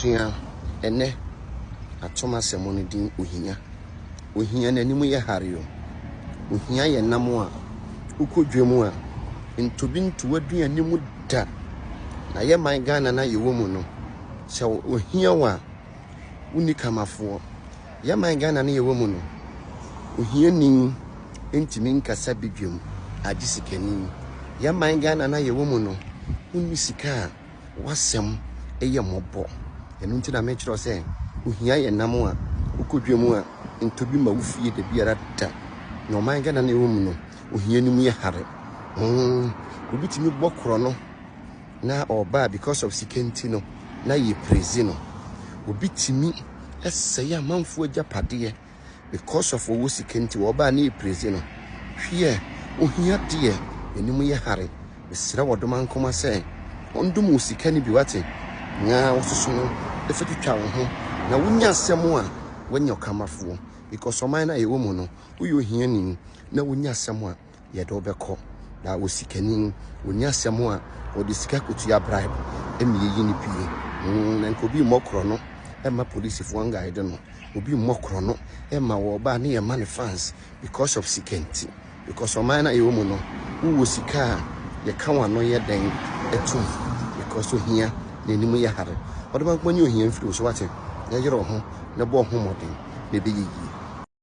Tia ene atoma semoni din ohia. Ohia n'animu ye hario. Ohia ye namo a ukodwemu a ntobi ntowa animu da. Na ye man Ghana na ye wo mu no. Se ohia wa unikamafo. Ye man Ghana na ye wo mu no. Ohia nin entimi nkasa bidwem agisikani. Ye man Ghana na ye wo mu no. Unisika wasem eye mobo. Enu nti na mechiro se ohia ye namo a ukodwemu a ntobi ma wufie de biara da no man Ghana na ewom no ohia nim ye hare obitimi bokro no na oba because of sikenti no na ye prezi no obitimi eseye amanfo agapade because of owo sikenti oba na ye prezi no hwie ohia de enim ye hare besira wodoma nkoma se ondum usikani bi wate nga wososo no efetitwa wo ho na wonya asem a wanya kamafo because oman na yewo mu no uyo hiani na wonya asem a ye do beko na osikani wonya asem a odi sika kotu ya bribe emiyi ni pie na nkobi mokro no ema police fo guide no obi mokro no ema wo ba na ye man fans because of sikenti because oman na yewo mu no wo sika ye kan no ye den etum because ohia n'animu ye hare odoma kwanyi ohia mfiri so wate ya yero ho na bo ho modin na be yi